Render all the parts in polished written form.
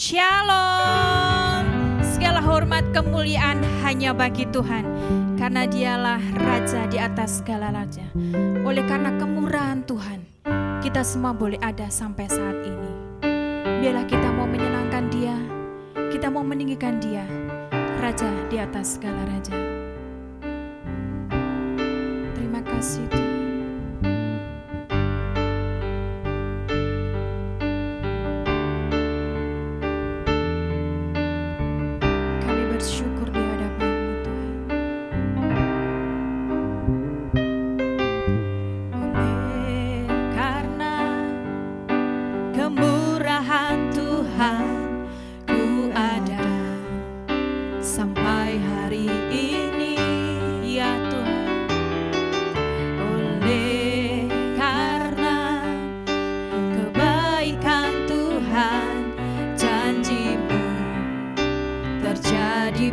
Shalom. Segala hormat kemuliaan hanya bagi Tuhan, karena Dialah Raja di atas segala raja. Oleh karena kemurahan Tuhan, kita semua boleh ada sampai saat ini. Biarlah kita mau menyenangkan Dia, kita mau meninggikan Dia, Raja di atas segala raja. Terima kasih Tuhan.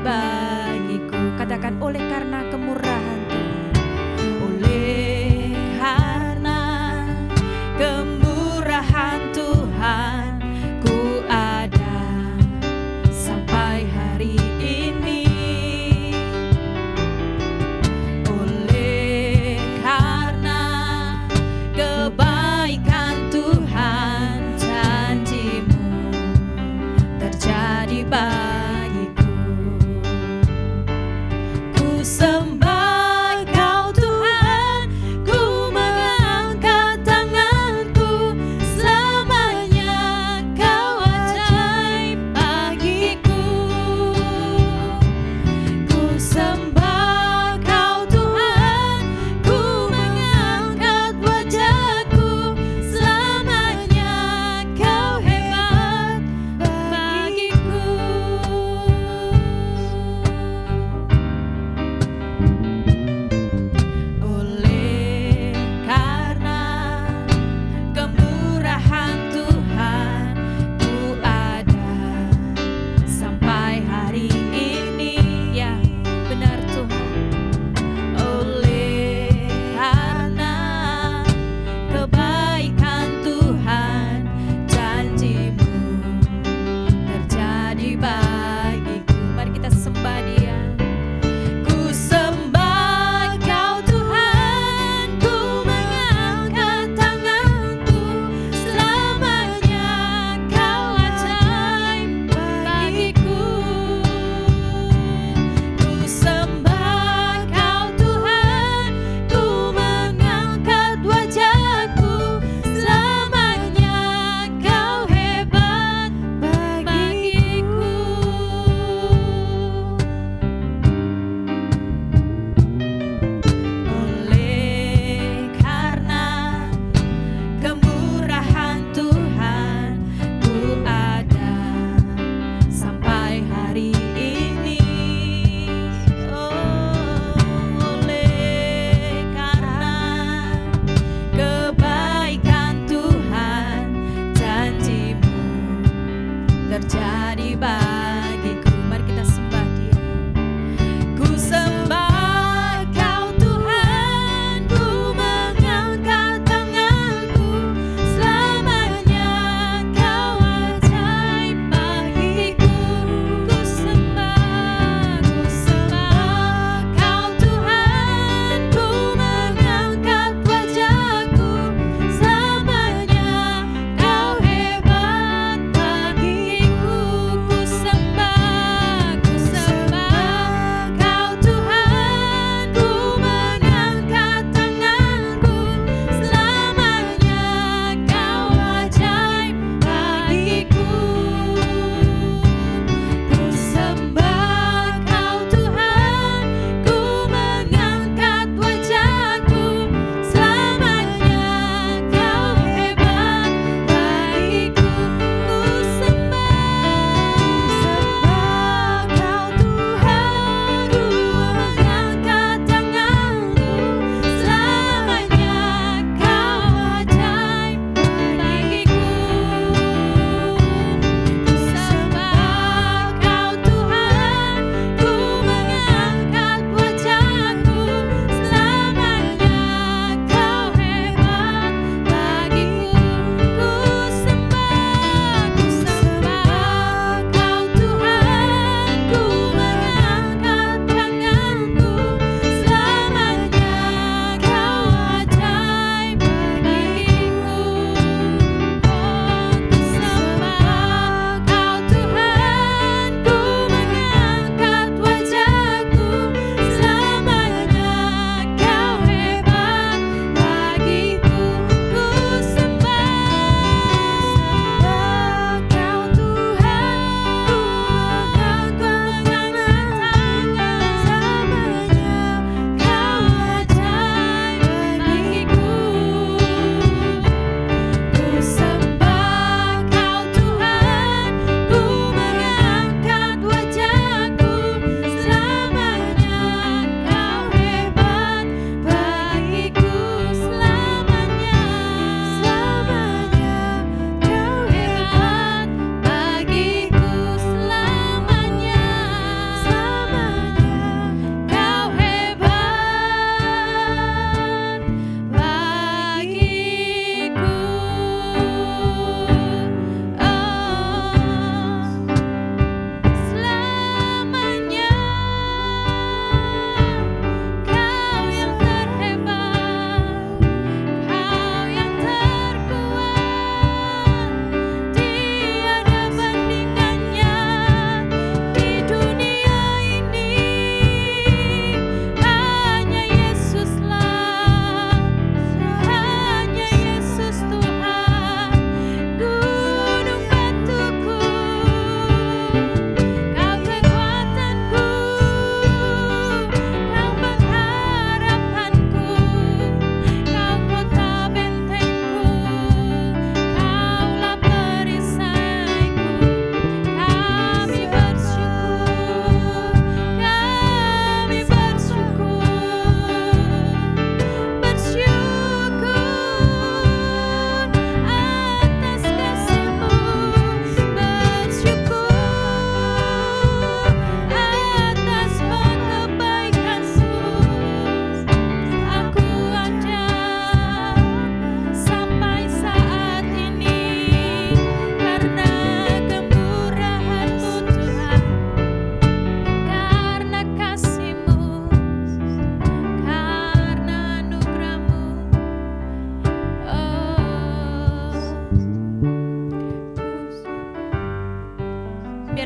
Bagiku, katakan oleh karena kemurahan Tuhan, oleh karena kemurahan Tuhan, ku ada sampai hari ini. Oleh karena kebaikan Tuhan, janji-Mu terjadi bagiku. Some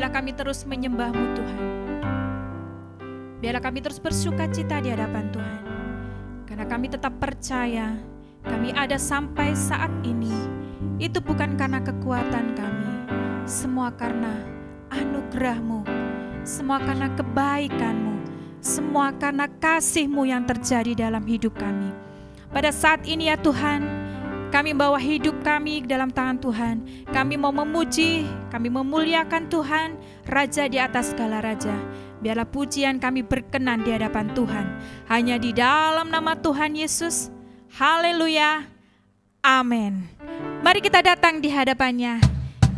biarlah kami terus menyembah-Mu Tuhan. Biarlah kami terus bersuka cita di hadapan Tuhan. Karena kami tetap percaya kami ada sampai saat ini. Itu bukan karena kekuatan kami. Semua karena anugerah-Mu. Semua karena kebaikan-Mu. Semua karena kasih-Mu yang terjadi dalam hidup kami. Pada saat ini ya Tuhan, kami membawa hidup kami dalam tangan Tuhan. Kami mau memuji, kami memuliakan Tuhan, Raja di atas segala raja. Biarlah pujian kami berkenan di hadapan Tuhan. Hanya di dalam nama Tuhan Yesus. Haleluya. Amin. Mari kita datang di hadapannya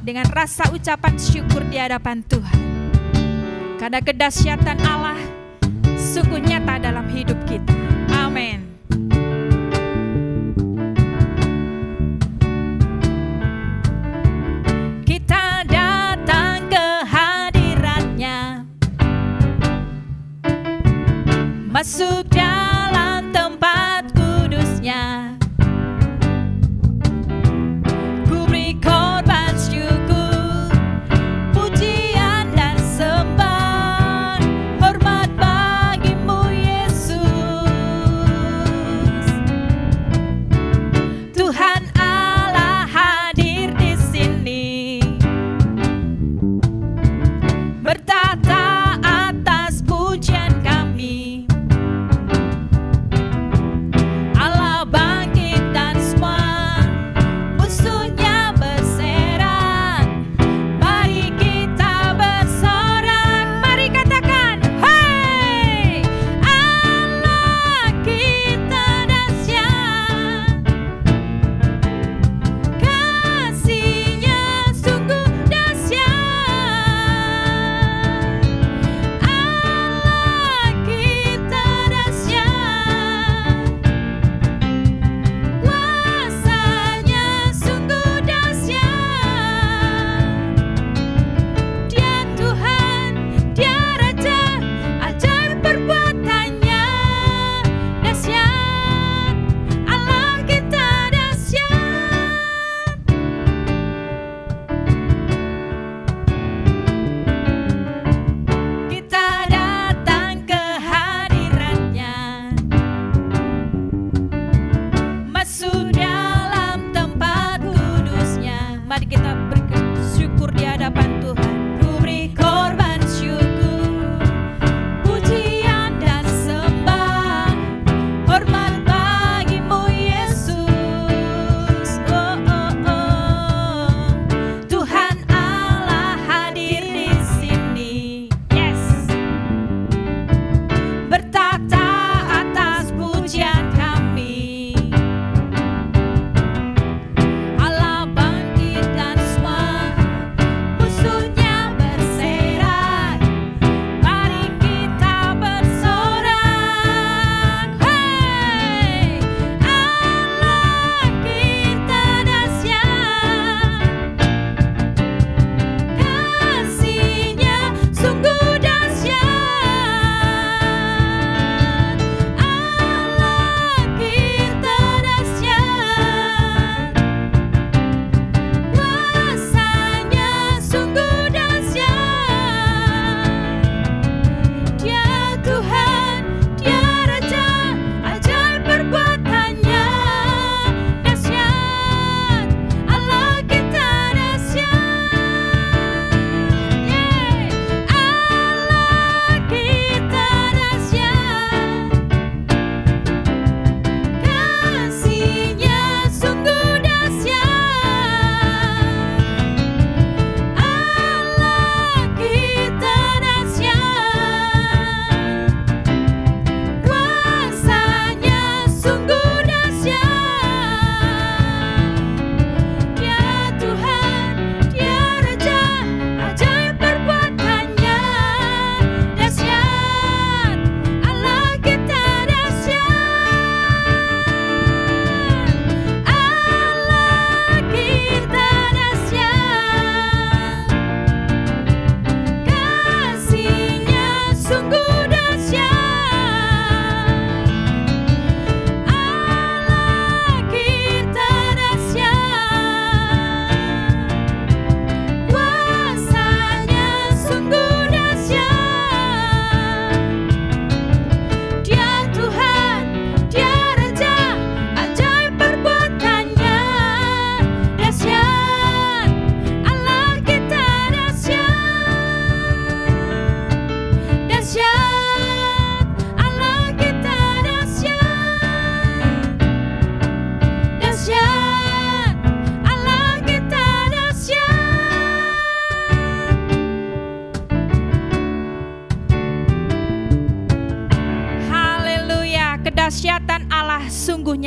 dengan rasa ucapan syukur di hadapan Tuhan. Karena kedahsyatan Allah sungguh nyata dalam hidup kita. Amin. Kita datang ke hadirat-Nya, masuk dalam tempat kudus-Nya. Ku beri korban syukur, pujian dan sembah, hormat bagimu Yesus.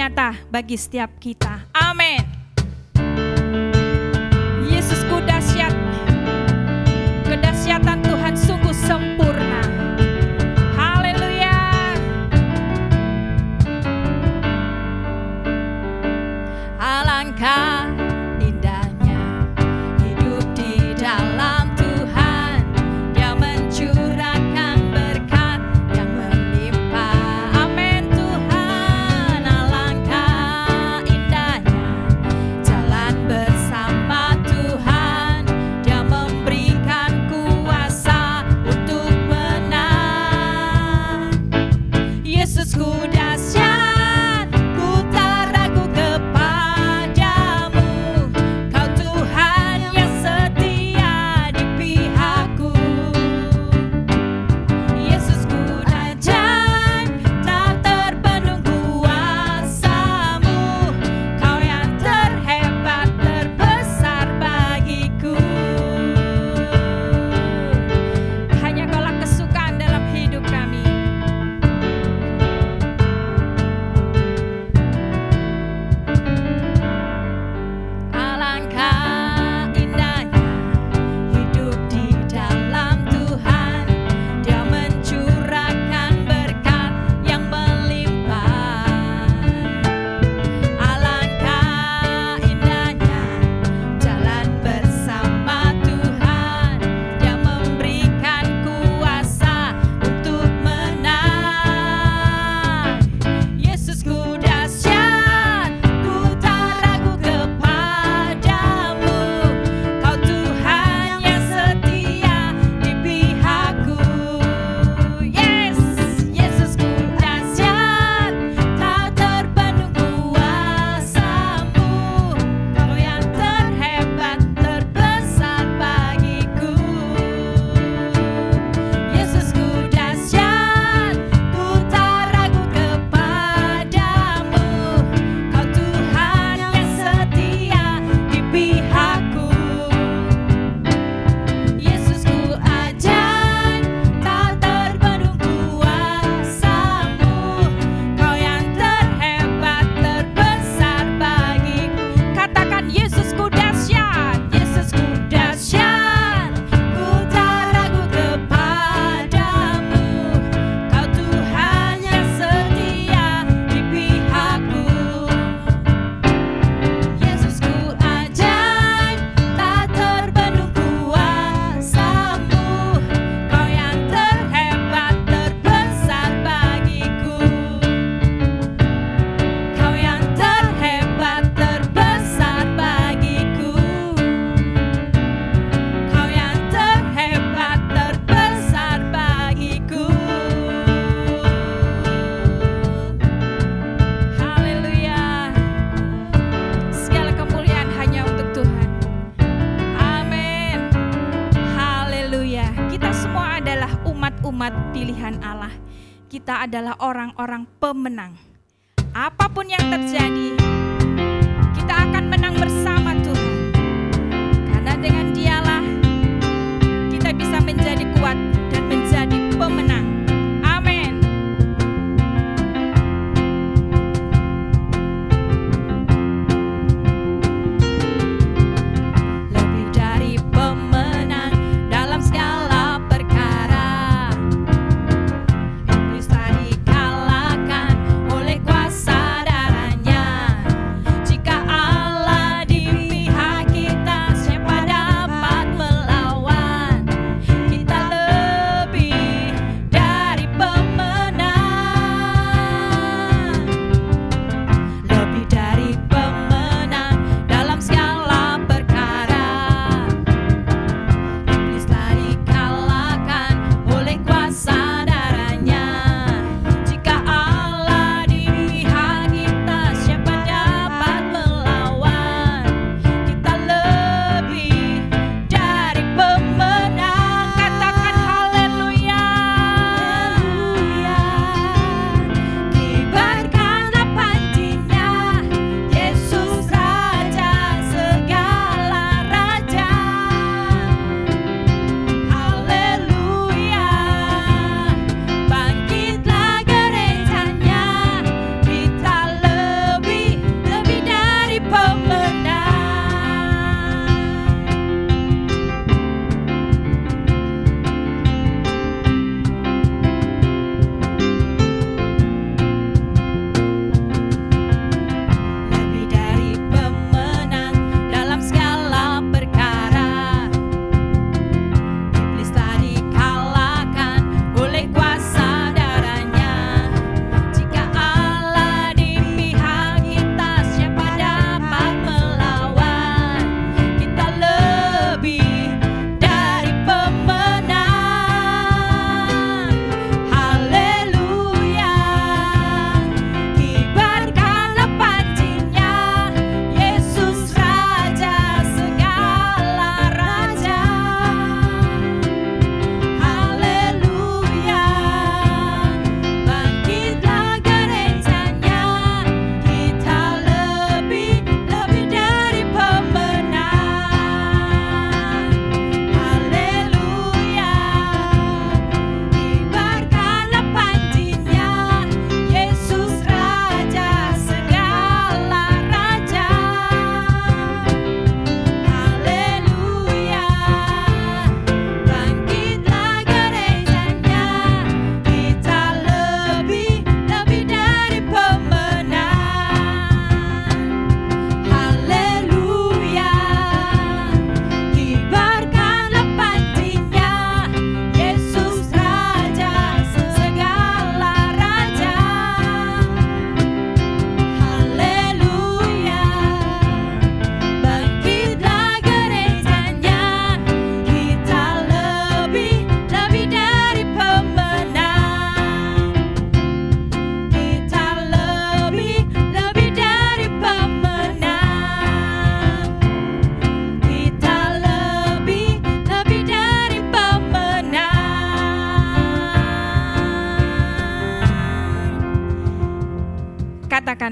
nyata bagi setiap kita. Amin. Yesusku dahsyat, kedahsyatan Tuhan sungguh sempurna. Haleluya. Alangkah indahnya hidup di dalam Tuhan, Dia mencurahkan berkat yang melimpah. Amin Tuhan. Alangkah indahnya jalan bersama Tuhan, Dia memberikan kuasa untuk menang. Yesusku dahsyat, ku tak ragu kepadamu. Kau Tuhan yang setia di pihakku. Yesusku ajaib, tak terbendung kuasa-Mu. Kau yang terhebat, terbesar bagiku. Hanya Kaulah kesukaan dalam hidup kami. Alangkah indahnya hidup di dalam Tuhan, Dia mencurahkan berkat yang melimpah. Alangkah indahnya jalan bersama Tuhan, Dia memberikan kuasa untuk menang. Yesusku dahsyat, ku tak ragu kepadamu. Kau Tuhan yang setia di pihakku. Yes, Yesusku dahsyat, tak terbendung kuasa-Mu. Kau yang terhebat, terbesar bagiku. Yesusku dahsyat, ku tak ragu kepadamu. Kau Tuhan yang setia di pihakku. Yesusku ajaib, tak terbendung kuasa-Mu. Kau yang terhebat, terbesar bagiku. Katakan Yesusku dahsyat, Yesusku dahsyat, ku tak ragu kepadamu. Kau Tuhan yang setia di pihakku. Yesusku ajaib, tak terbendung kuasa-Mu. Kau yang terhebat, terbesar bagiku. Kau yang terhebat, terbesar bagiku. Kau yang terhebat, terbesar bagiku. Haleluya. Segala kemuliaan hanya untuk Tuhan. Amin. Haleluya. Kita semua adalah umat-umat pilihan Allah. Kita adalah orang-orang pemenang. Apapun yang terjadi, kita akan menang bersama Tuhan. Karena dengan Dialah kita bisa menjadi kuat dan menjadi pemenang. Amin. Lebih dari pemenang dalam segala perkara, iblis telah dikalahkan oleh kuasa darahnya. Jika Allah di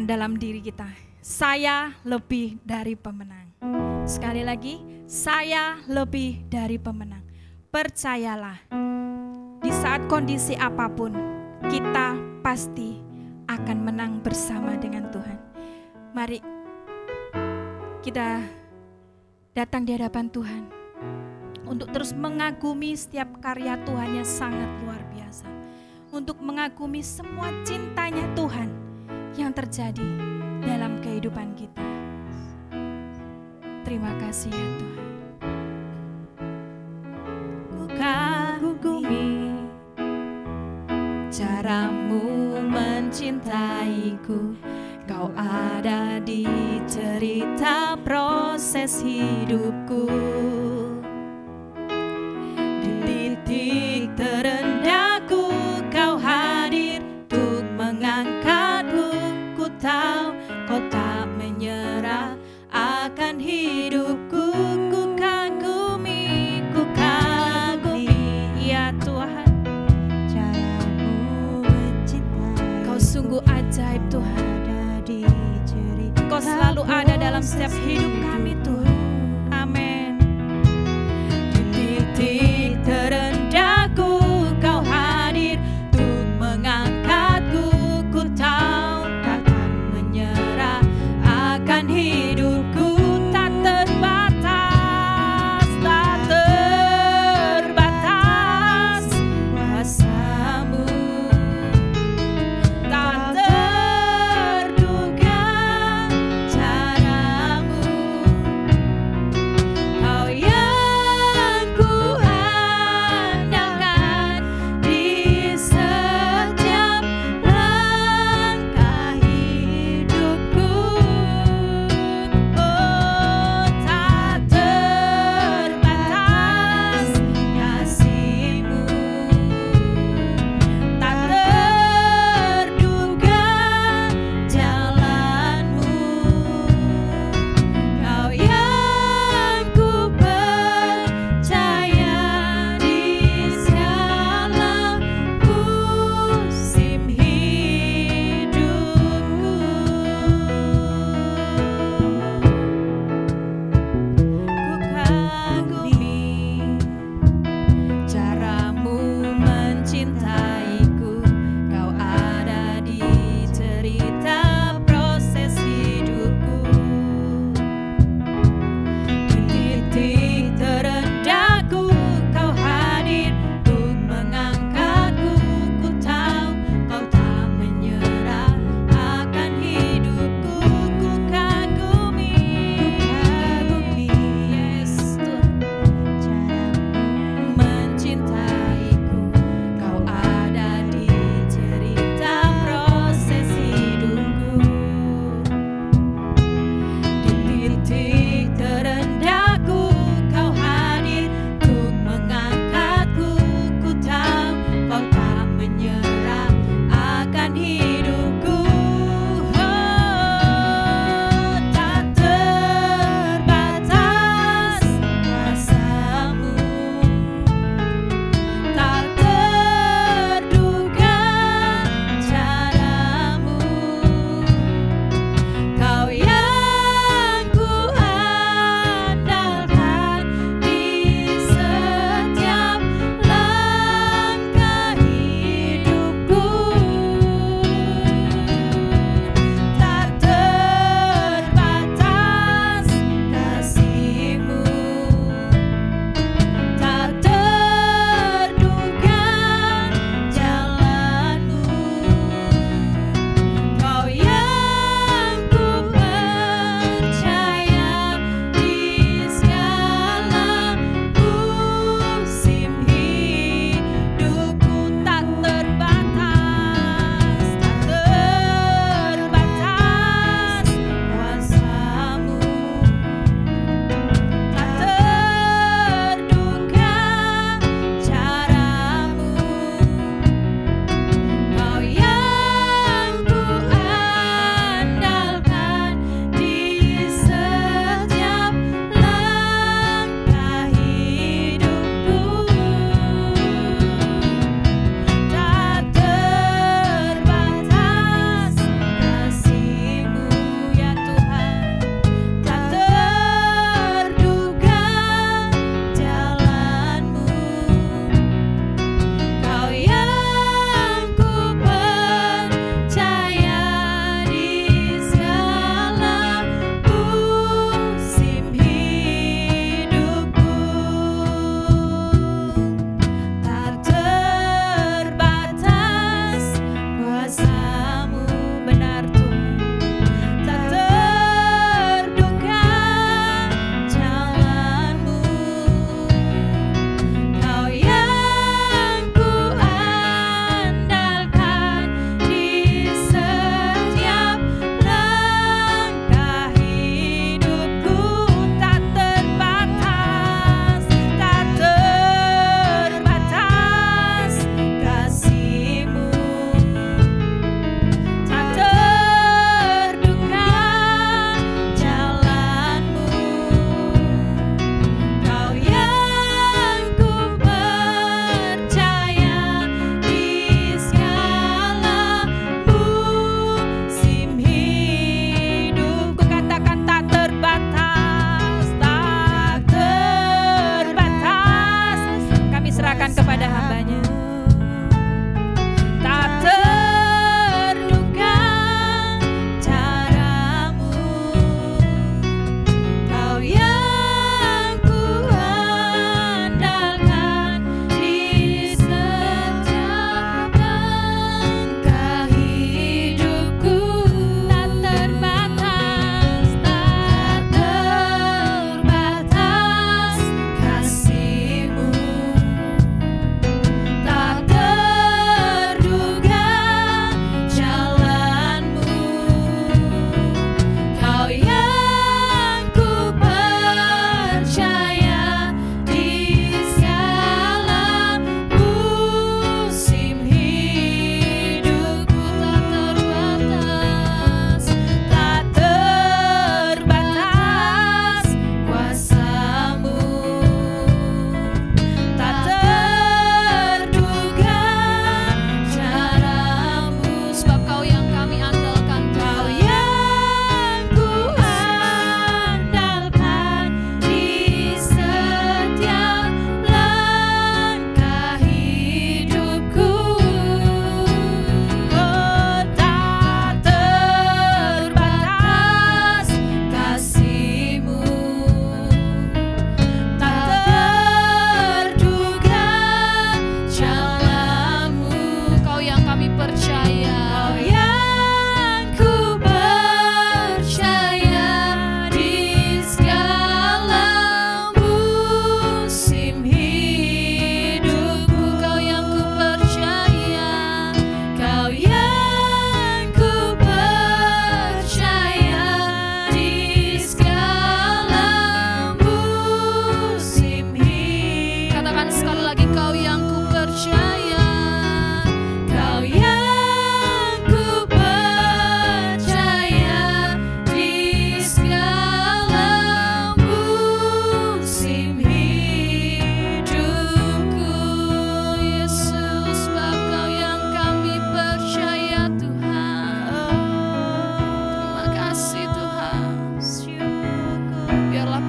dalam diri kita. Saya lebih dari pemenang. Sekali lagi, saya lebih dari pemenang. Percayalah, di saat kondisi apapun, kita pasti akan menang bersama dengan Tuhan. Mari kita datang di hadapan Tuhan untuk terus mengagumi setiap karya Tuhan yang sangat luar biasa. Untuk mengagumi semua cintanya Tuhan yang terjadi dalam kehidupan kita. Terima kasih ya Tuhan. Ku kagumi caramu mencintaiku. Kau ada di cerita proses hidupku. Di titik terendahku kau hadir untuk mengangkatku. Ku tahu kau tak menyerah akan hidupku. Ku kagumi ya Tuhan, caramu mencintai. Kau sungguh ajaib Tuhan. Kau selalu ada dalam setiap hidup kami Tuhan. Amin. Di titik terendahku kau hadir untuk mengangkatku. Ku tahu takkan menyerah akan hidupku. Tak terbatas, tak terbatas kuasamu. Tak terduga caramu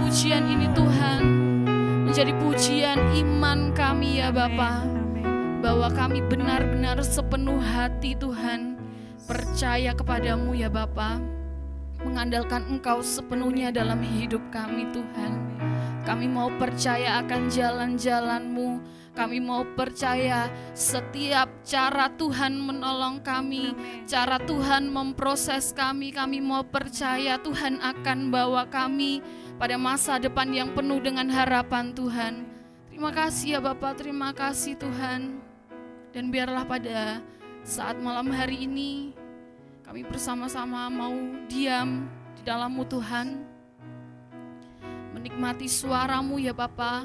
pujian ini Tuhan menjadi pujian iman kami ya Bapa, bahwa kami benar-benar sepenuh hati Tuhan percaya kepadamu ya Bapa, mengandalkan Engkau sepenuhnya dalam hidup kami Tuhan. Kami mau percaya akan jalan-jalan-Mu, kami mau percaya setiap cara Tuhan menolong kami, cara Tuhan memproses kami mau percaya Tuhan akan bawa kami pada masa depan yang penuh dengan harapan Tuhan. Terima kasih ya Bapak, terima kasih Tuhan. Dan biarlah pada saat malam hari ini kami bersama-sama mau diam di dalam-Mu Tuhan, menikmati suara-Mu ya Bapa,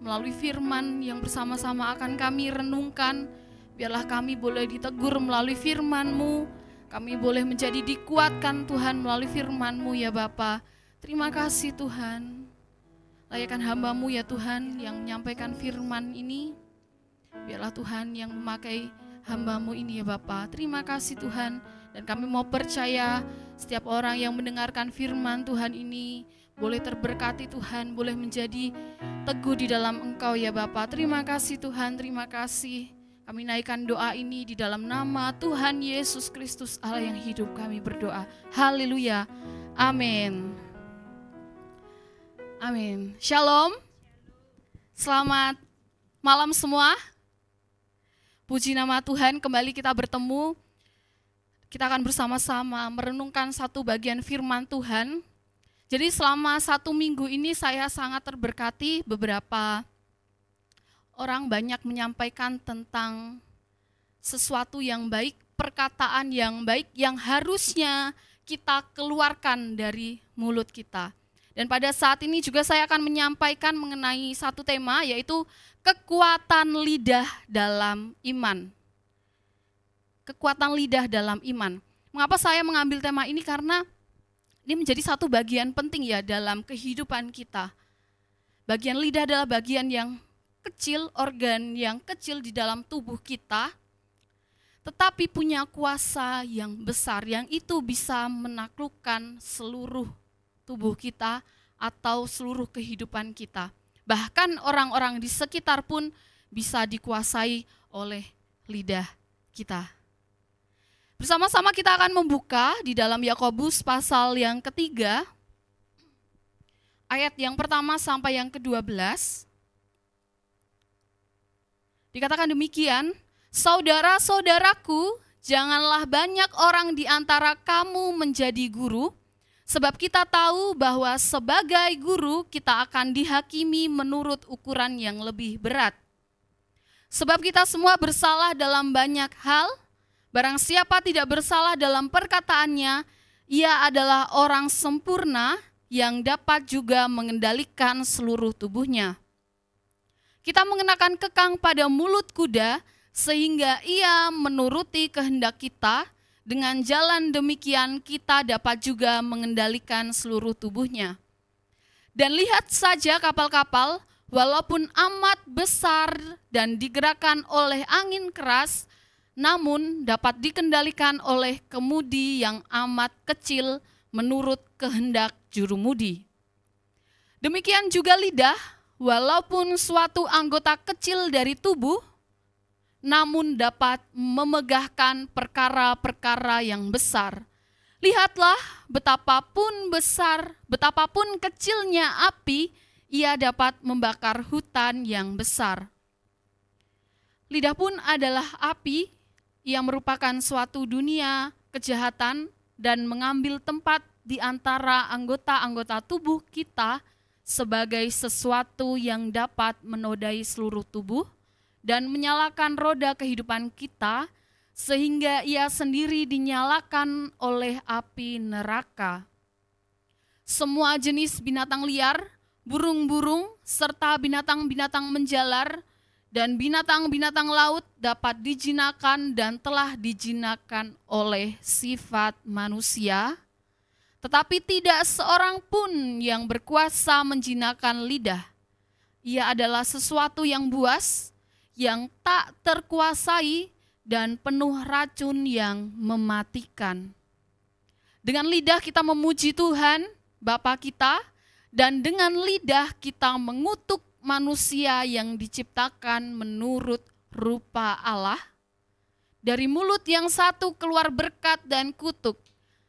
melalui firman yang bersama-sama akan kami renungkan. Biarlah kami boleh ditegur melalui firman-Mu, kami boleh menjadi dikuatkan Tuhan melalui firman-Mu ya Bapa. Terima kasih Tuhan. Layakkan hamba-Mu ya Tuhan yang menyampaikan firman ini. Biarlah Tuhan yang memakai hamba-Mu ini ya Bapa. Terima kasih Tuhan. Dan kami mau percaya setiap orang yang mendengarkan firman Tuhan ini boleh terberkati Tuhan, boleh menjadi teguh di dalam Engkau ya Bapa. Terima kasih Tuhan, terima kasih. Kami naikkan doa ini di dalam nama Tuhan Yesus Kristus Allah yang hidup, kami berdoa. Haleluya. Amin. Amin. Shalom. Selamat malam semua. Puji nama Tuhan, kembali kita bertemu. Kita akan bersama-sama merenungkan satu bagian firman Tuhan. Jadi selama 1 minggu ini saya sangat terberkati, beberapa orang banyak menyampaikan tentang sesuatu yang baik, perkataan yang baik yang harusnya kita keluarkan dari mulut kita. Dan pada saat ini juga saya akan menyampaikan mengenai satu tema, yaitu kekuatan lidah dalam iman. Kekuatan lidah dalam iman. Mengapa saya mengambil tema ini? Karena ini menjadi satu bagian penting ya dalam kehidupan kita. Bagian lidah adalah bagian yang kecil, organ yang kecil di dalam tubuh kita, tetapi punya kuasa yang besar, yang itu bisa menaklukkan seluruh tubuh kita atau seluruh kehidupan kita. Bahkan orang-orang di sekitar pun bisa dikuasai oleh lidah kita. Bersama-sama kita akan membuka di dalam Yakobus pasal yang ketiga, ayat yang pertama sampai yang ke-12. Dikatakan demikian, saudara-saudaraku, janganlah banyak orang di antara kamu menjadi guru, sebab kita tahu bahwa sebagai guru kita akan dihakimi menurut ukuran yang lebih berat. Sebab kita semua bersalah dalam banyak hal. Barang siapa tidak bersalah dalam perkataannya, ia adalah orang sempurna yang dapat juga mengendalikan seluruh tubuhnya. Kita mengenakan kekang pada mulut kuda, sehingga ia menuruti kehendak kita. Dengan jalan demikian kita dapat juga mengendalikan seluruh tubuhnya. Dan lihat saja kapal-kapal, walaupun amat besar dan digerakkan oleh angin keras, namun dapat dikendalikan oleh kemudi yang amat kecil menurut kehendak jurumudi. Demikian juga lidah, walaupun suatu anggota kecil dari tubuh, namun dapat memegahkan perkara-perkara yang besar. Lihatlah betapapun besar, betapapun kecilnya api, ia dapat membakar hutan yang besar. Lidah pun adalah api, yang merupakan suatu dunia kejahatan dan mengambil tempat di antara anggota-anggota tubuh kita sebagai sesuatu yang dapat menodai seluruh tubuh dan menyalakan roda kehidupan kita, sehingga ia sendiri dinyalakan oleh api neraka. Semua jenis binatang liar, burung-burung, serta binatang-binatang menjalar, dan binatang-binatang laut dapat dijinakan dan telah dijinakan oleh sifat manusia, tetapi tidak seorang pun yang berkuasa menjinakan lidah. Ia adalah sesuatu yang buas, yang tak terkuasai, dan penuh racun yang mematikan. Dengan lidah kita memuji Tuhan, Bapa kita, dan dengan lidah kita mengutuk manusia yang diciptakan menurut rupa Allah. Dari mulut yang satu keluar berkat dan kutuk.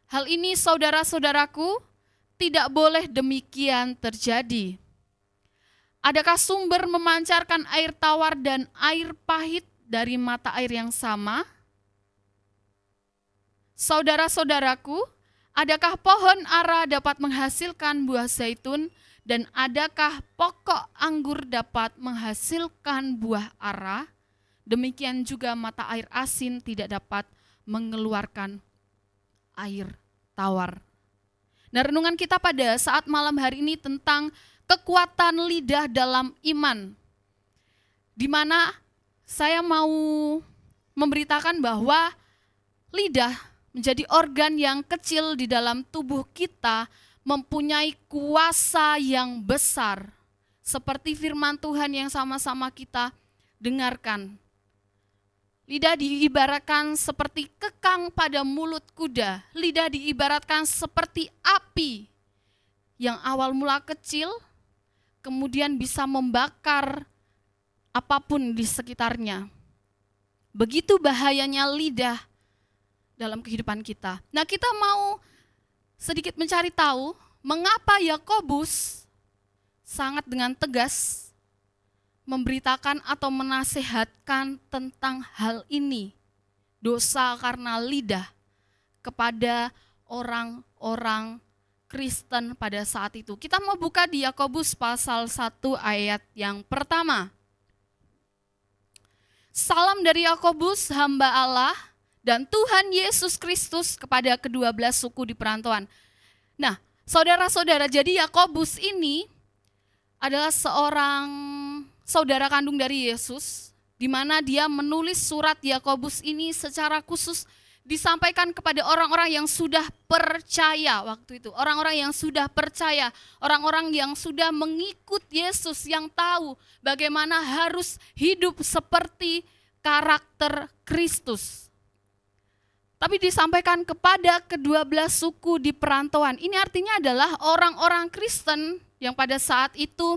Hal ini saudara-saudaraku, tidak boleh demikian terjadi. Adakah sumber memancarkan air tawar dan air pahit dari mata air yang sama? Saudara-saudaraku, adakah pohon ara dapat menghasilkan buah zaitun dan adakah pokok anggur dapat menghasilkan buah ara? Demikian juga mata air asin tidak dapat mengeluarkan air tawar. Nah, renungan kita pada saat malam hari ini tentang kekuatan lidah dalam iman. Di mana saya mau memberitakan bahwa lidah menjadi organ yang kecil di dalam tubuh kita mempunyai kuasa yang besar. Seperti firman Tuhan yang sama-sama kita dengarkan. Lidah diibaratkan seperti kekang pada mulut kuda. Lidah diibaratkan seperti api yang awal mula kecil, kemudian bisa membakar apapun di sekitarnya. Begitu bahayanya lidah dalam kehidupan kita. Nah, kita mau sedikit mencari tahu mengapa Yakobus sangat dengan tegas memberitakan atau menasehatkan tentang hal ini. Dosa karena lidah kepada orang-orang Kristen pada saat itu. Kita mau buka di Yakobus pasal 1 ayat yang pertama. Salam dari Yakobus, hamba Allah dan Tuhan Yesus Kristus kepada ke-12 suku di perantauan. Nah, saudara-saudara, jadi Yakobus ini adalah seorang saudara kandung dari Yesus, di mana dia menulis surat Yakobus ini secara khusus disampaikan kepada orang-orang yang sudah percaya waktu itu. Orang-orang yang sudah percaya, orang-orang yang sudah mengikut Yesus, yang tahu bagaimana harus hidup seperti karakter Kristus. Tapi disampaikan kepada ke-12 suku di perantauan. Ini artinya adalah orang-orang Kristen yang pada saat itu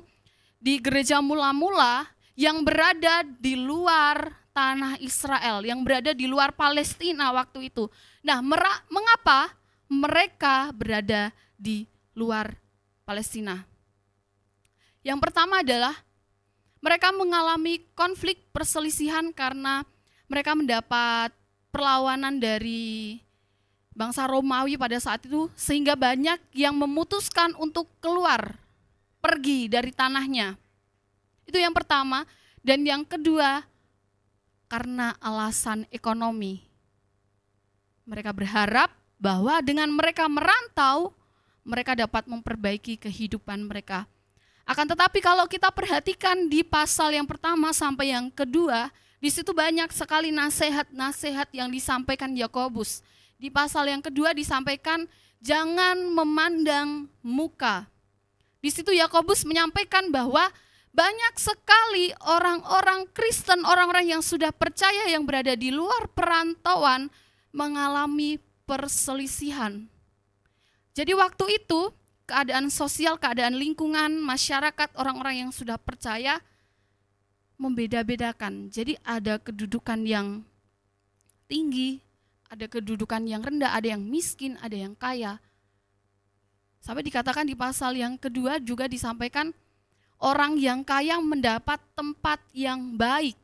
di gereja mula-mula yang berada di luar tanah Israel, yang berada di luar Palestina waktu itu. Nah, mengapa mereka berada di luar Palestina? Yang pertama adalah mereka mengalami konflik perselisihan karena mereka mendapat perlawanan dari bangsa Romawi pada saat itu, sehingga banyak yang memutuskan untuk keluar, pergi dari tanahnya. Itu yang pertama. Dan yang kedua, karena alasan ekonomi. Mereka berharap bahwa dengan mereka merantau, mereka dapat memperbaiki kehidupan mereka. Akan tetapi kalau kita perhatikan di pasal yang pertama sampai yang kedua, di situ banyak sekali nasihat-nasihat yang disampaikan Yakobus. Di pasal yang kedua disampaikan, jangan memandang muka. Di situ Yakobus menyampaikan bahwa banyak sekali orang-orang Kristen, orang-orang yang sudah percaya yang berada di luar perantauan mengalami perselisihan. Jadi waktu itu keadaan sosial, keadaan lingkungan, masyarakat, orang-orang yang sudah percaya membeda-bedakan. Jadi ada kedudukan yang tinggi, ada kedudukan yang rendah, ada yang miskin, ada yang kaya. Sampai dikatakan di pasal yang kedua juga disampaikan, orang yang kaya mendapat tempat yang baik.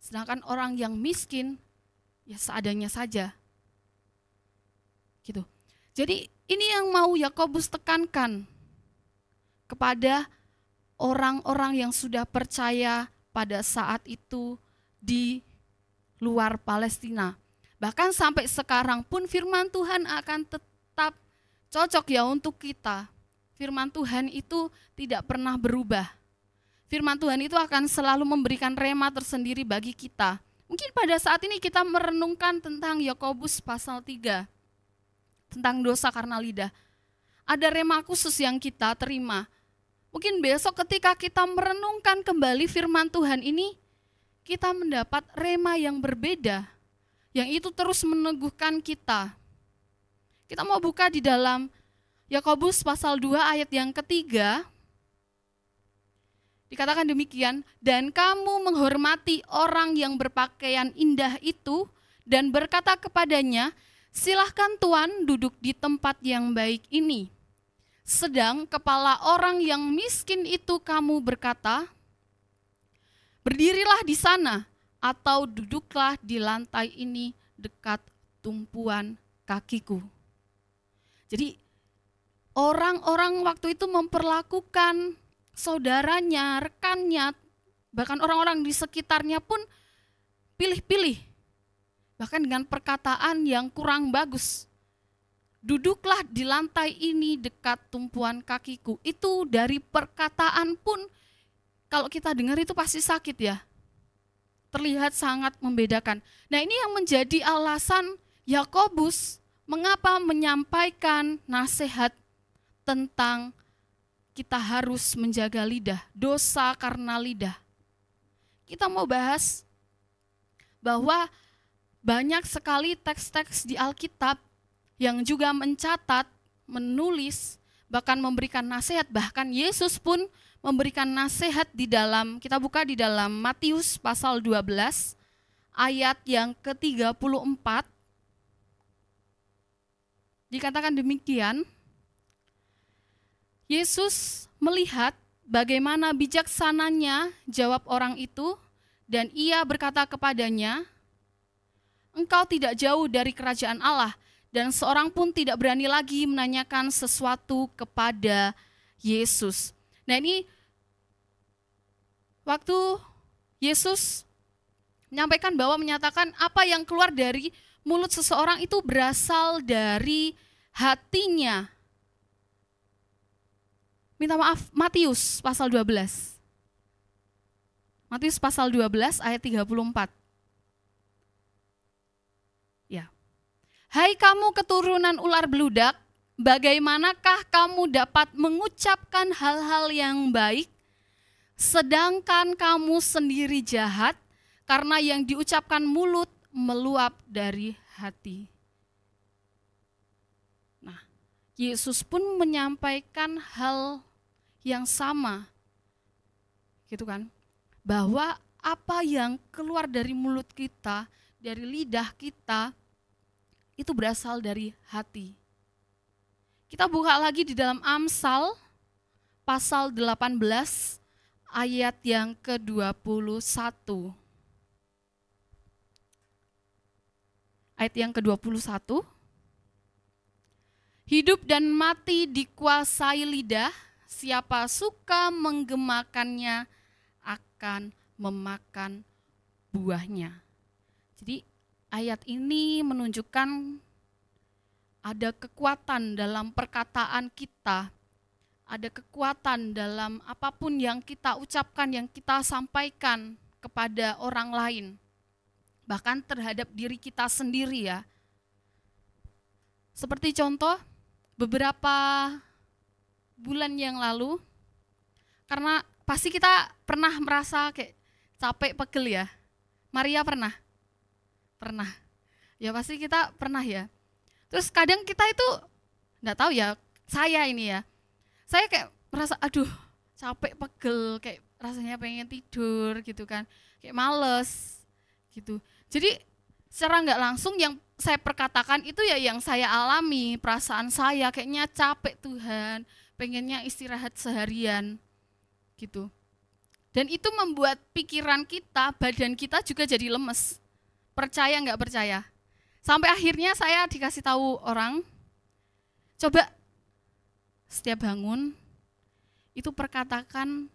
Sedangkan orang yang miskin, ya seadanya saja. Gitu. Jadi ini yang mau Yakobus tekankan kepada orang-orang yang sudah percaya pada saat itu di luar Palestina. Bahkan sampai sekarang pun firman Tuhan akan tetap cocok ya untuk kita. Firman Tuhan itu tidak pernah berubah. Firman Tuhan itu akan selalu memberikan rema tersendiri bagi kita. Mungkin pada saat ini kita merenungkan tentang Yakobus pasal 3. Tentang dosa karena lidah. Ada rema khusus yang kita terima. Mungkin besok ketika kita merenungkan kembali firman Tuhan ini, kita mendapat rema yang berbeda. Yang itu terus meneguhkan kita. Kita mau buka di dalam Yakobus pasal 2 ayat yang ketiga, dikatakan demikian, dan kamu menghormati orang yang berpakaian indah itu dan berkata kepadanya, silahkan Tuan duduk di tempat yang baik ini. Sedang kepala orang yang miskin itu kamu berkata, berdirilah di sana atau duduklah di lantai ini dekat tumpuan kakiku. Jadi orang-orang waktu itu memperlakukan saudaranya, rekannya, bahkan orang-orang di sekitarnya pun pilih-pilih. Bahkan dengan perkataan yang kurang bagus. Duduklah di lantai ini dekat tumpuan kakiku. Itu dari perkataan pun kalau kita dengar itu pasti sakit ya. Terlihat sangat membedakan. Nah, ini yang menjadi alasan Yakobus mengapa menyampaikan nasihat tentang kita harus menjaga lidah, dosa karena lidah. Kita mau bahas bahwa banyak sekali teks-teks di Alkitab yang juga mencatat, menulis, bahkan memberikan nasihat, bahkan Yesus pun memberikan nasihat di dalam, kita buka di dalam Matius pasal 12, ayat yang ke-34, dikatakan demikian, Yesus melihat bagaimana bijaksananya jawab orang itu, dan ia berkata kepadanya, engkau tidak jauh dari kerajaan Allah, dan seorang pun tidak berani lagi menanyakan sesuatu kepada Yesus. Nah, ini waktu Yesus menyampaikan bahwa menyatakan apa yang keluar dari mulut seseorang itu berasal dari hatinya. Minta maaf, Matius pasal 12. Matius pasal 12 ayat 34. Ya. Hai kamu keturunan ular beludak, bagaimanakah kamu dapat mengucapkan hal-hal yang baik, sedangkan kamu sendiri jahat, karena yang diucapkan mulut meluap dari hati. Nah, Yesus pun menyampaikan hal yang sama, gitu kan, bahwa apa yang keluar dari mulut kita, dari lidah kita, itu berasal dari hati. Kita buka lagi di dalam Amsal pasal 18 ayat yang ke-21. Ayat yang ke-21. Hidup dan mati dikuasai lidah, siapa suka menggemakannya akan memakan buahnya. Jadi ayat ini menunjukkan ada kekuatan dalam perkataan kita, ada kekuatan dalam apapun yang kita ucapkan, yang kita sampaikan kepada orang lain, bahkan terhadap diri kita sendiri ya. Seperti contoh, beberapa bulan yang lalu, karena pasti kita pernah merasa kayak capek, pegel ya. Maria pernah? Pernah. Ya pasti kita pernah ya. Terus kadang kita itu, enggak tahu ya, saya ini ya, saya kayak merasa aduh capek, pegel, kayak rasanya pengen tidur gitu kan, kayak males gitu. Jadi secara enggak langsung yang saya perkatakan itu ya yang saya alami, perasaan saya kayaknya capek Tuhan, pengennya istirahat seharian gitu. Dan itu membuat pikiran kita, badan kita juga jadi lemes. Percaya nggak percaya? Sampai akhirnya saya dikasih tahu orang, coba setiap bangun itu perkatakan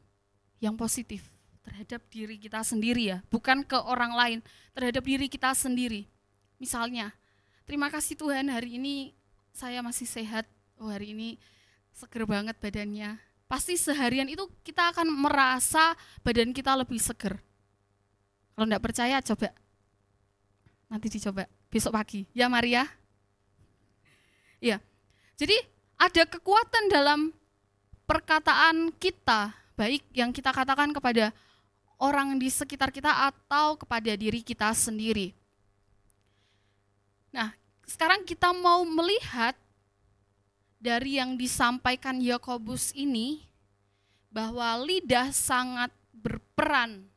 yang positif terhadap diri kita sendiri ya, bukan ke orang lain, terhadap diri kita sendiri. Misalnya, terima kasih Tuhan hari ini saya masih sehat, oh hari ini seger banget badannya. Pasti seharian itu kita akan merasa badan kita lebih seger. Kalau enggak percaya coba, nanti dicoba besok pagi, ya Maria? Ya, jadi ada kekuatan dalam perkataan kita, baik yang kita katakan kepada orang di sekitar kita atau kepada diri kita sendiri. Nah, sekarang kita mau melihat dari yang disampaikan Yakobus ini bahwa lidah sangat berperan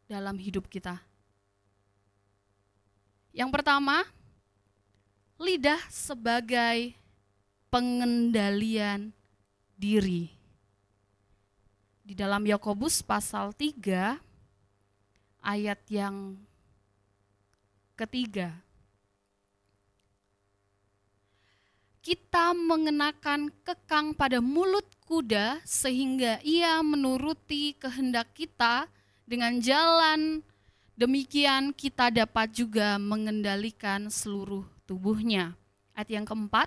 dalam hidup kita. Yang pertama, lidah sebagai pengendalian diri. Di dalam Yakobus pasal 3 ayat yang ketiga. Kita mengenakan kekang pada mulut kuda sehingga ia menuruti kehendak kita. Dengan jalan demikian kita dapat juga mengendalikan seluruh tubuhnya. Ayat yang keempat.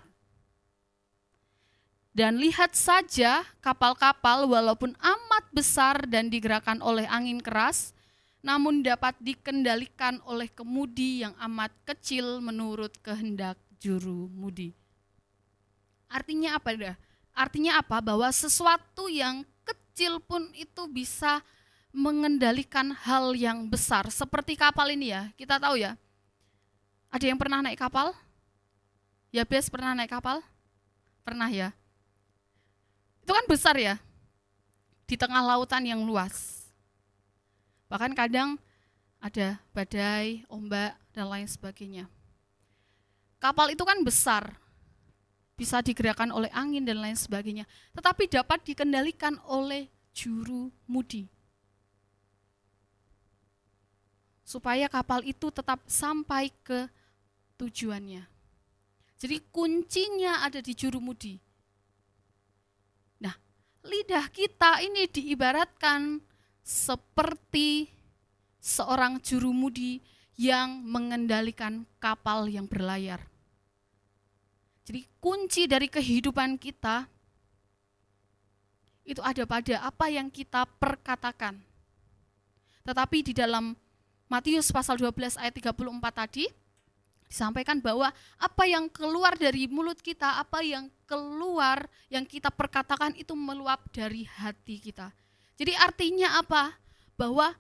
Dan lihat saja kapal-kapal walaupun amat besar dan digerakkan oleh angin keras, namun dapat dikendalikan oleh kemudi yang amat kecil menurut kehendak juru mudi. Artinya apa dah? Artinya apa? Bahwa sesuatu yang kecil pun itu bisa mengendalikan hal yang besar. Seperti kapal ini ya, kita tahu ya. Ada yang pernah naik kapal? Yabes pernah naik kapal? Pernah ya? Itu kan besar ya, di tengah lautan yang luas. Bahkan kadang ada badai, ombak, dan lain sebagainya. Kapal itu kan besar, bisa digerakkan oleh angin dan lain sebagainya, tetapi dapat dikendalikan oleh juru mudi. Supaya kapal itu tetap sampai ke tujuannya. Jadi kuncinya ada di juru mudi. Nah, lidah kita ini diibaratkan seperti seorang juru mudi yang mengendalikan kapal yang berlayar. Jadi kunci dari kehidupan kita itu ada pada apa yang kita perkatakan. Tetapi di dalam Matius pasal 12 ayat 34 tadi disampaikan bahwa apa yang keluar dari mulut kita, apa yang keluar yang kita perkatakan itu meluap dari hati kita. Jadi artinya apa? Bahwa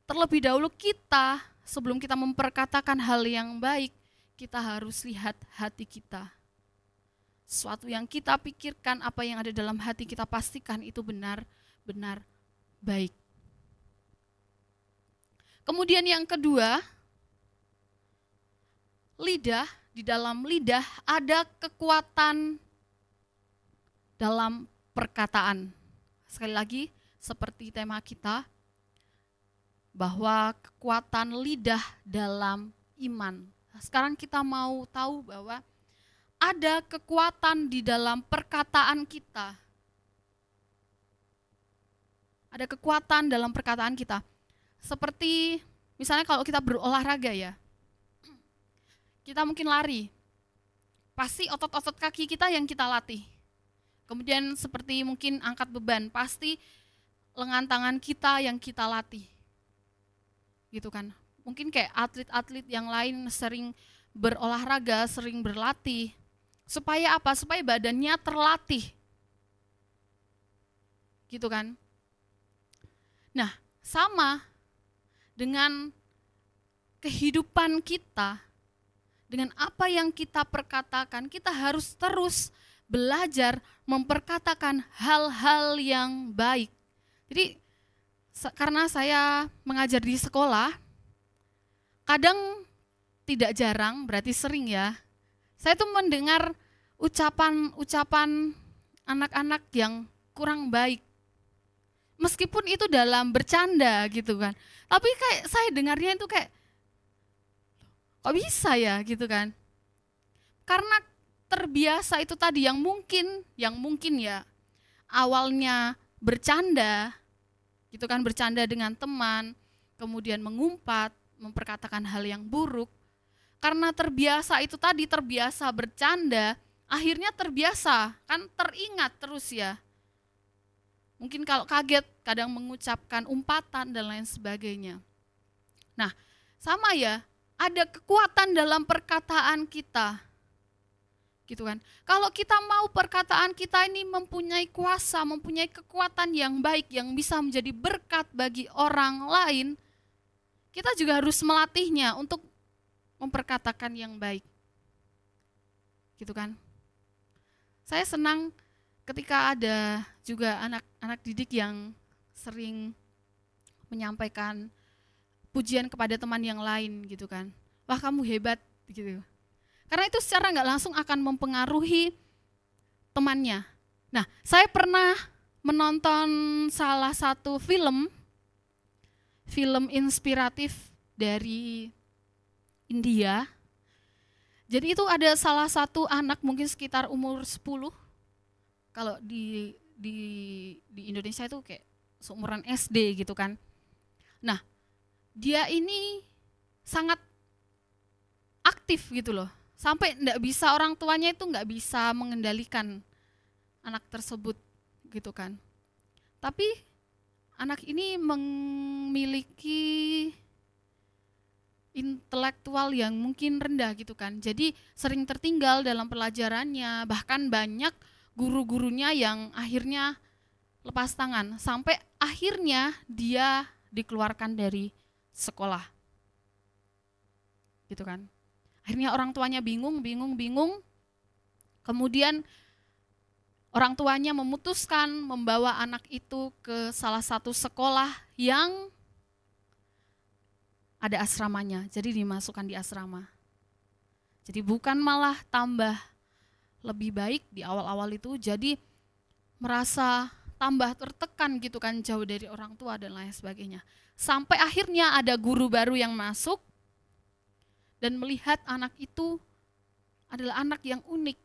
terlebih dahulu kita sebelum kita memperkatakan hal yang baik, kita harus lihat hati kita. Sesuatu yang kita pikirkan, apa yang ada dalam hati kita pastikan itu benar-benar baik. Kemudian yang kedua, lidah, di dalam lidah ada kekuatan dalam perkataan. Sekali lagi, seperti tema kita, bahwa kekuatan lidah dalam iman. Sekarang kita mau tahu bahwa ada kekuatan di dalam perkataan kita. Ada kekuatan dalam perkataan kita. Seperti misalnya kalau kita berolahraga ya, kita mungkin lari, pasti otot-otot kaki kita yang kita latih. Kemudian seperti mungkin angkat beban, pasti lengan tangan kita yang kita latih. Gitu kan. Mungkin kayak atlet-atlet yang lain sering berolahraga, sering berlatih. Supaya apa? Supaya badannya terlatih. Gitu kan. Nah, sama dengan kehidupan kita, dengan apa yang kita perkatakan, kita harus terus belajar memperkatakan hal-hal yang baik. Jadi, karena saya mengajar di sekolah, kadang tidak jarang, berarti sering ya, saya tuh mendengar ucapan-ucapan anak-anak yang kurang baik. Meskipun itu dalam bercanda gitu kan. Tapi kayak saya dengarnya itu kayak, kok bisa ya gitu kan. Karena terbiasa itu tadi yang mungkin ya awalnya bercanda, gitu kan, bercanda dengan teman, kemudian mengumpat, memperkatakan hal yang buruk. Karena terbiasa itu tadi, terbiasa bercanda, akhirnya terbiasa, kan teringat terus ya. Mungkin kalau kaget, kadang mengucapkan umpatan dan lain sebagainya. Nah, sama ya, ada kekuatan dalam perkataan kita. Gitu kan. Kalau kita mau perkataan kita ini mempunyai kuasa, mempunyai kekuatan yang baik, yang bisa menjadi berkat bagi orang lain, kita juga harus melatihnya untuk memperkatakan yang baik. Gitu kan. Saya senang ketika ada juga anak-anak didik yang sering menyampaikan pujian kepada teman yang lain gitu kan. Wah, kamu hebat gitu. Karena itu secara nggak langsung akan mempengaruhi temannya. Nah, saya pernah menonton salah satu film inspiratif dari India. Jadi itu ada salah satu anak mungkin sekitar umur 10. Kalau di Indonesia itu kayak seumuran SD gitu kan. Nah, dia ini sangat aktif gitu loh. Sampai orang tuanya itu enggak bisa mengendalikan anak tersebut gitu kan. Tapi anak ini memiliki intelektual yang mungkin rendah gitu kan. Jadi sering tertinggal dalam pelajarannya, bahkan banyak guru-gurunya yang akhirnya lepas tangan sampai akhirnya dia dikeluarkan dari sekolah. Gitu kan. Akhirnya orang tuanya bingung. Kemudian orang tuanya memutuskan membawa anak itu ke salah satu sekolah yang ada asramanya, jadi dimasukkan di asrama. Jadi bukan malah tambah lebih baik di awal-awal itu, jadi merasa tambah tertekan gitu kan, jauh dari orang tua dan lain sebagainya. Sampai akhirnya ada guru baru yang masuk dan melihat anak itu adalah anak yang unik.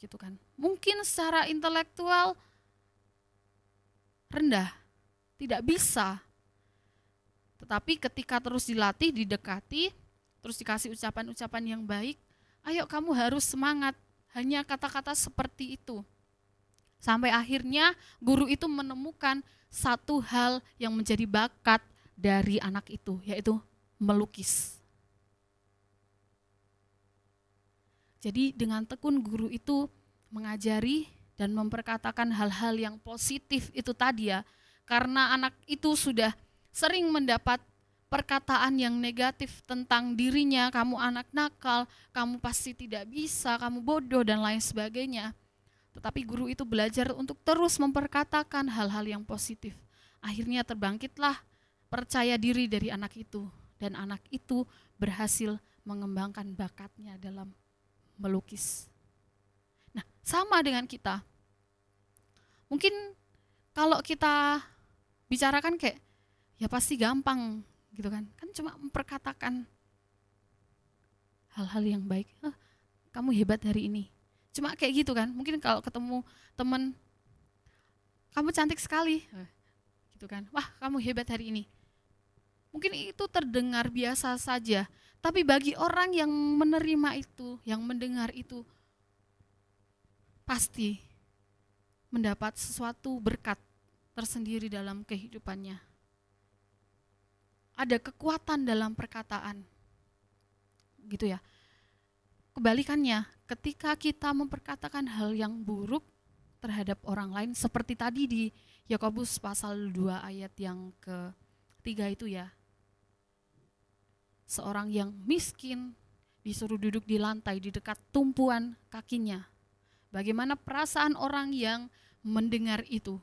Gitu kan. Mungkin secara intelektual rendah, tidak bisa. Tetapi ketika terus dilatih, didekati, terus dikasih ucapan-ucapan yang baik, ayo kamu harus semangat, hanya kata-kata seperti itu. Sampai akhirnya guru itu menemukan satu hal yang menjadi bakat dari anak itu, yaitu melukis. Jadi dengan tekun guru itu mengajari dan memperkatakan hal-hal yang positif itu tadi ya, karena anak itu sudah sering mendapat perkataan yang negatif tentang dirinya, kamu anak nakal, kamu pasti tidak bisa, kamu bodoh dan lain sebagainya. Tetapi guru itu belajar untuk terus memperkatakan hal-hal yang positif. Akhirnya terbangkitlah percaya diri dari anak itu, dan anak itu berhasil mengembangkan bakatnya dalam melukis. Nah, sama dengan kita. Mungkin kalau kita bicarakan kayak ya pasti gampang gitu kan. Kan cuma memperkatakan hal-hal yang baik. Kamu hebat hari ini. Cuma kayak gitu kan. Mungkin kalau ketemu teman, kamu cantik sekali. Gitu kan. Wah, kamu hebat hari ini. Mungkin itu terdengar biasa saja. Tapi bagi orang yang menerima itu, yang mendengar itu, pasti mendapat sesuatu berkat tersendiri dalam kehidupannya. Ada kekuatan dalam perkataan, gitu ya. Kebalikannya, ketika kita memperkatakan hal yang buruk terhadap orang lain, seperti tadi di Yakobus pasal 2 ayat yang ke-3 itu ya. Seorang yang miskin disuruh duduk di lantai di dekat tumpuan kakinya. Bagaimana perasaan orang yang mendengar itu?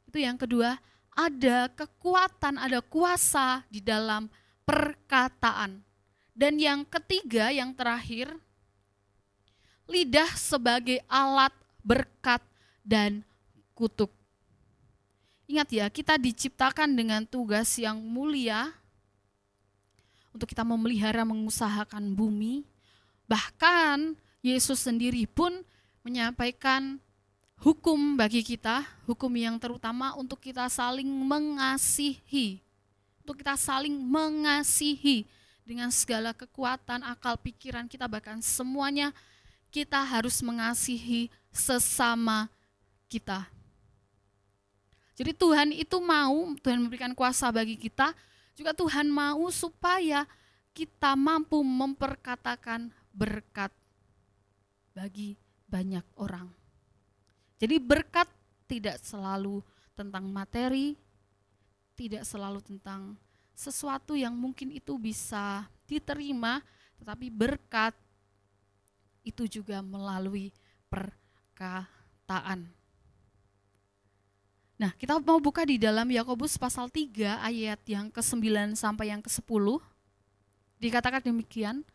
Itu yang kedua, ada kekuatan, ada kuasa di dalam perkataan. Dan yang ketiga, yang terakhir, lidah sebagai alat berkat dan kutuk. Ingat ya, kita diciptakan dengan tugas yang mulia untuk kita memelihara, mengusahakan bumi. Bahkan Yesus sendiri pun menyampaikan hukum bagi kita, hukum yang terutama untuk kita saling mengasihi. Untuk kita saling mengasihi dengan segala kekuatan, akal, pikiran kita, bahkan semuanya kita harus mengasihi sesama kita. Jadi Tuhan itu mau, Tuhan memberikan kuasa bagi kita, juga Tuhan mau supaya kita mampu memperkatakan berkat bagi banyak orang. Jadi berkat tidak selalu tentang materi, tidak selalu tentang sesuatu yang mungkin itu bisa diterima, tetapi berkat itu juga melalui perkataan. Nah, kita mau buka di dalam Yakobus pasal 3 ayat yang ke-9 sampai yang ke-10. Dikatakan demikian,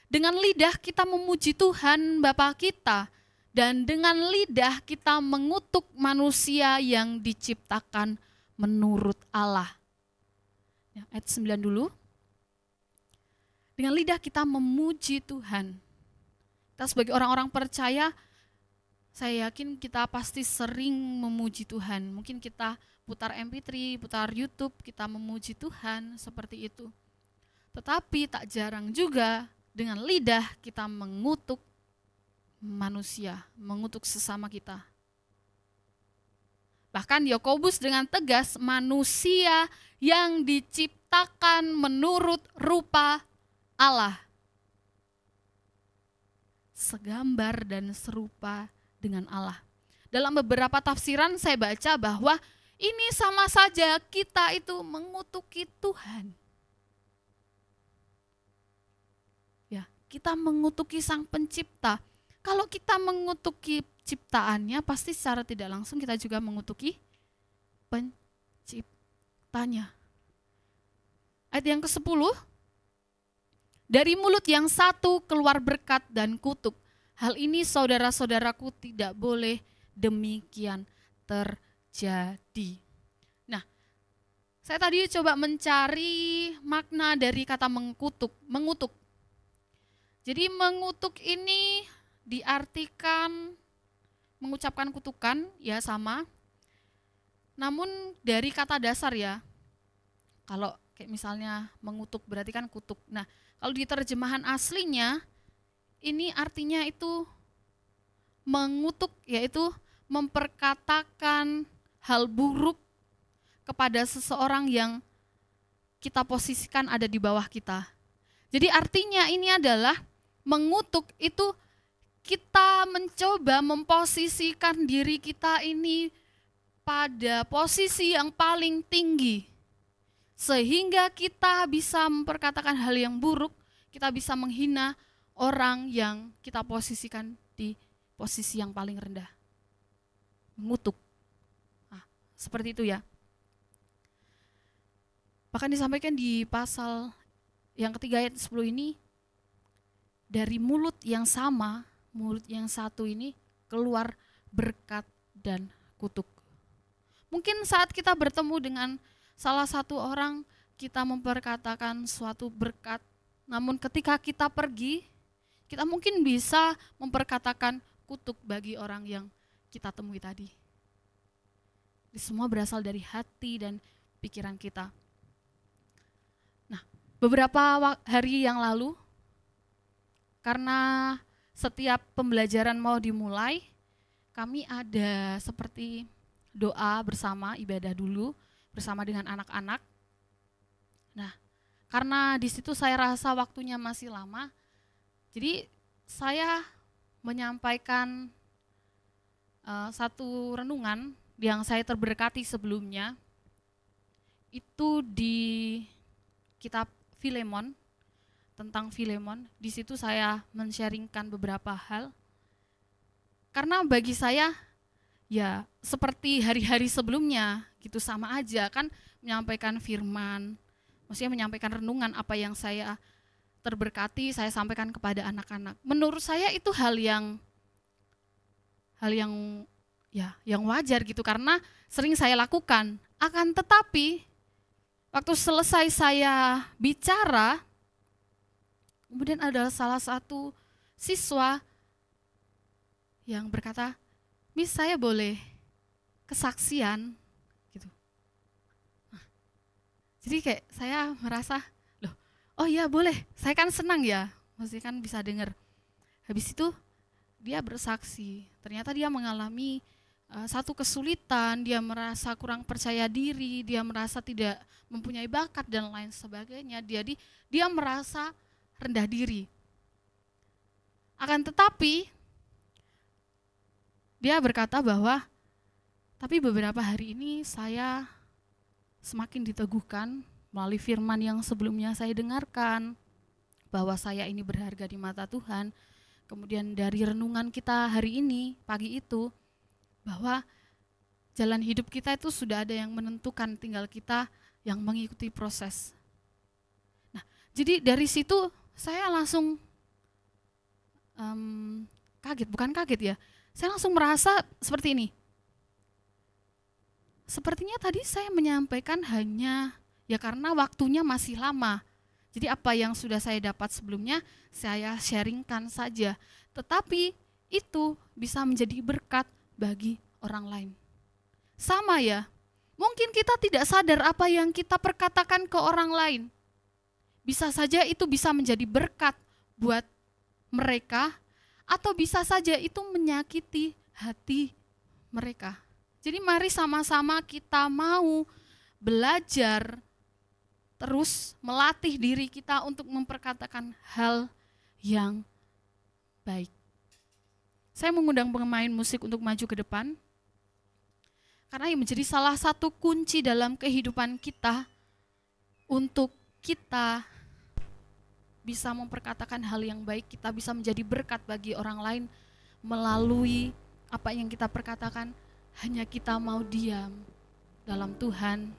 dengan lidah kita memuji Tuhan Bapa kita, dan dengan lidah kita mengutuk manusia yang diciptakan menurut Allah. Ya, ayat 9 dulu. Dengan lidah kita memuji Tuhan. Kita sebagai orang-orang percaya, saya yakin kita pasti sering memuji Tuhan. Mungkin kita putar MP3, putar YouTube, kita memuji Tuhan seperti itu. Tetapi tak jarang juga dengan lidah kita mengutuk manusia, mengutuk sesama kita. Bahkan Yakobus dengan tegas, manusia yang diciptakan menurut rupa Allah, segambar dan serupa dengan Allah. Dalam beberapa tafsiran saya baca bahwa ini sama saja kita itu mengutuki Tuhan. Ya, kita mengutuki Sang Pencipta. Kalau kita mengutuki ciptaannya, pasti secara tidak langsung kita juga mengutuki penciptanya. Ayat yang ke-10, dari mulut yang satu keluar berkat dan kutuk. Hal ini saudara-saudaraku tidak boleh demikian terjadi. Nah, saya tadi coba mencari makna dari kata mengutuk. Jadi mengutuk ini diartikan mengucapkan kutukan, ya sama. Namun dari kata dasar ya, kalau kayak misalnya mengutuk berarti kan kutuk. Nah, kalau di terjemahan aslinya, ini artinya itu mengutuk, yaitu memperkatakan hal buruk kepada seseorang yang kita posisikan ada di bawah kita. Jadi artinya ini adalah mengutuk itu kita mencoba memposisikan diri kita ini pada posisi yang paling tinggi. Sehingga kita bisa memperkatakan hal yang buruk, kita bisa menghina orang yang kita posisikan di posisi yang paling rendah. Mengutuk. Nah, seperti itu ya. Bahkan disampaikan di pasal yang ketiga ayat 10 ini, dari mulut yang sama, mulut yang satu ini keluar berkat dan kutuk. Mungkin saat kita bertemu dengan salah satu orang, kita memperkatakan suatu berkat, namun ketika kita pergi, kita mungkin bisa memperkatakan kutuk bagi orang yang kita temui tadi. Semua berasal dari hati dan pikiran kita. Nah, beberapa hari yang lalu, karena setiap pembelajaran mau dimulai, kami ada seperti doa bersama, ibadah dulu bersama dengan anak-anak. Nah, karena di situ saya rasa waktunya masih lama, jadi saya menyampaikan satu renungan yang saya terberkati sebelumnya, itu di kitab Filemon, tentang Filemon. Di situ saya men-sharingkan beberapa hal. Karena bagi saya, ya seperti hari-hari sebelumnya, gitu sama aja kan menyampaikan firman, maksudnya menyampaikan renungan apa yang saya terberkati, saya sampaikan kepada anak-anak. Menurut saya itu hal yang wajar gitu, karena sering saya lakukan. Akan tetapi waktu selesai saya bicara, kemudian ada salah satu siswa yang berkata, "Miss, saya boleh kesaksian?" Gitu. Nah, jadi kayak saya merasa, loh, oh iya boleh, saya kan senang ya, maksudnya kan bisa dengar. Habis itu dia bersaksi, ternyata dia mengalami satu kesulitan, dia merasa kurang percaya diri, dia merasa tidak mempunyai bakat dan lain sebagainya. Jadi dia merasa rendah diri. Akan tetapi dia berkata bahwa tapi beberapa hari ini saya semakin diteguhkan melalui firman yang sebelumnya saya dengarkan, bahwa saya ini berharga di mata Tuhan, kemudian dari renungan kita hari ini, pagi itu, bahwa jalan hidup kita itu sudah ada yang menentukan, tinggal kita yang mengikuti proses. Nah, jadi dari situ saya langsung bukan kaget ya, saya langsung merasa seperti ini. Sepertinya tadi saya menyampaikan hanya ya karena waktunya masih lama. Jadi apa yang sudah saya dapat sebelumnya saya sharingkan saja. Tetapi itu bisa menjadi berkat bagi orang lain. Sama ya, mungkin kita tidak sadar apa yang kita perkatakan ke orang lain. Bisa saja itu bisa menjadi berkat buat mereka, atau bisa saja itu menyakiti hati mereka. Jadi mari sama-sama kita mau belajar terus melatih diri kita untuk memperkatakan hal yang baik. Saya mengundang pemain musik untuk maju ke depan. Karena yang menjadi salah satu kunci dalam kehidupan kita untuk kita bisa memperkatakan hal yang baik, kita bisa menjadi berkat bagi orang lain melalui apa yang kita perkatakan. Hanya kita mau diam dalam Tuhan,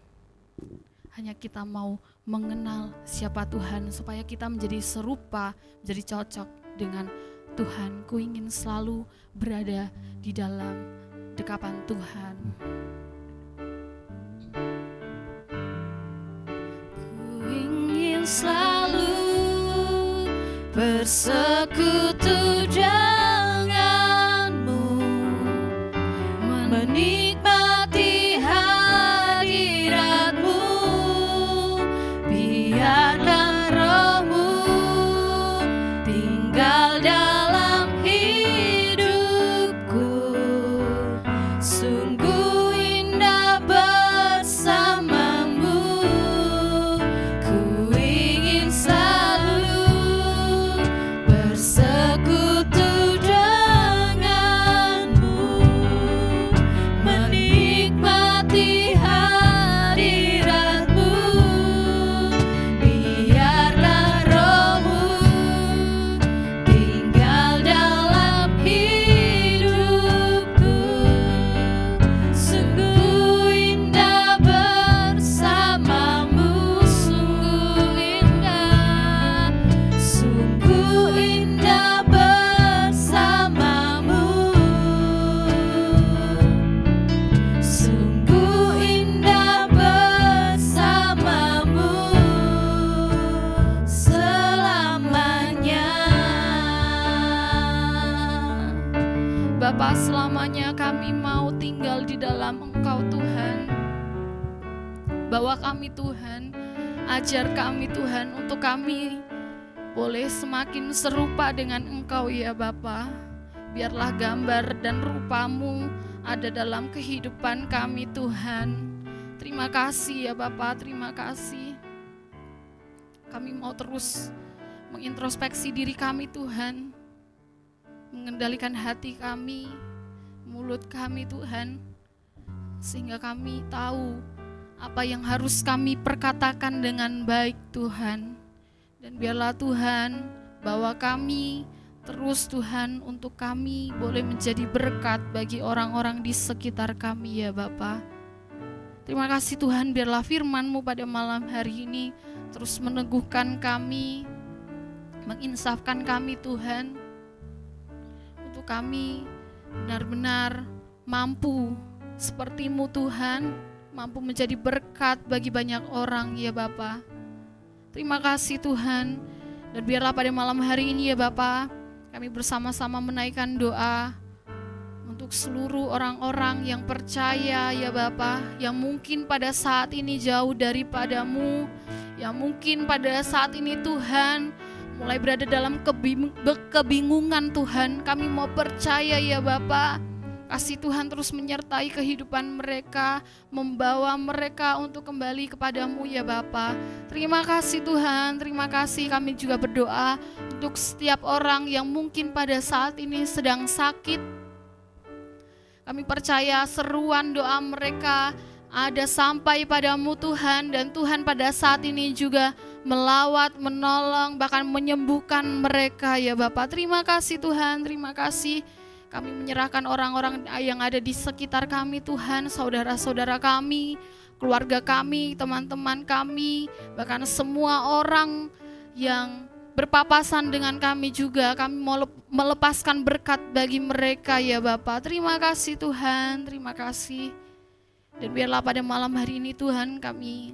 hanya kita mau mengenal siapa Tuhan supaya kita menjadi serupa, menjadi cocok dengan Tuhan. Ku ingin selalu berada di dalam dekapan Tuhan. Ku ingin selalu bersekutu denganmu, menikmati hadiratmu, biarkan rohmu tinggal dalam hidupku. Sungguh indah bersamamu, ku ingin selalu bersekutu denganmu, menikmati hadiratmu, biarkan rohmu tinggal dalam hidupku. Sungguh indah bersamamu, sungguh indah bersamamu, sungguh indah bersamamu selamanya. Bapa, selamanya kami mau tinggal di dalam Engkau Tuhan. Bawa kami Tuhan, ajar kami Tuhan untuk kami boleh semakin serupa dengan Engkau ya Bapa. Biarlah gambar dan rupa-Mu ada dalam kehidupan kami Tuhan. Terima kasih ya Bapa, terima kasih. Kami mau terus mengintrospeksi diri kami Tuhan, mengendalikan hati kami, mulut kami Tuhan, sehingga kami tahu apa yang harus kami perkatakan dengan baik Tuhan. Dan biarlah Tuhan bawa kami terus Tuhan untuk kami boleh menjadi berkat bagi orang-orang di sekitar kami ya Bapa. Terima kasih Tuhan, biarlah firman-Mu pada malam hari ini terus meneguhkan kami, menginsafkan kami Tuhan, untuk kami benar-benar mampu seperti-Mu Tuhan, mampu menjadi berkat bagi banyak orang ya Bapa. Terima kasih Tuhan, dan biarlah pada malam hari ini ya Bapa, kami bersama-sama menaikkan doa untuk seluruh orang-orang yang percaya ya Bapa, yang mungkin pada saat ini jauh daripada-Mu, yang mungkin pada saat ini Tuhan mulai berada dalam kebingungan Tuhan. Kami mau percaya ya Bapa, kasih Tuhan terus menyertai kehidupan mereka, membawa mereka untuk kembali kepadamu ya Bapa. Terima kasih Tuhan, terima kasih. Kami juga berdoa untuk setiap orang yang mungkin pada saat ini sedang sakit. Kami percaya seruan doa mereka ada sampai padamu Tuhan, dan Tuhan pada saat ini juga melawat, menolong, bahkan menyembuhkan mereka ya Bapak. Terima kasih Tuhan, terima kasih. Kami menyerahkan orang-orang yang ada di sekitar kami Tuhan, saudara-saudara kami, keluarga kami, teman-teman kami, bahkan semua orang yang berpapasan dengan kami juga. Kami mau melepaskan berkat bagi mereka ya Bapak. Terima kasih Tuhan, terima kasih. Dan biarlah pada malam hari ini Tuhan, kami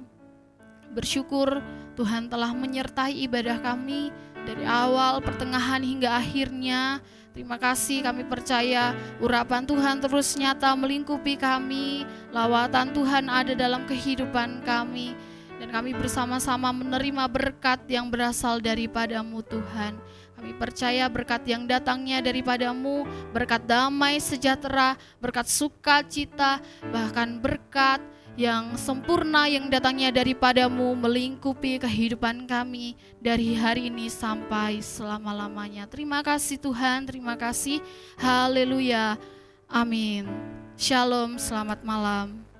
bersyukur Tuhan telah menyertai ibadah kami dari awal, pertengahan hingga akhirnya. Terima kasih, kami percaya urapan Tuhan terus nyata melingkupi kami, lawatan Tuhan ada dalam kehidupan kami. Dan kami bersama-sama menerima berkat yang berasal daripada-Mu Tuhan. Kami percaya berkat yang datangnya daripada-Mu, berkat damai sejahtera, berkat sukacita, bahkan berkat yang sempurna yang datangnya daripada-Mu melingkupi kehidupan kami dari hari ini sampai selama-lamanya. Terima kasih Tuhan, terima kasih. Haleluya. Amin. Shalom, selamat malam.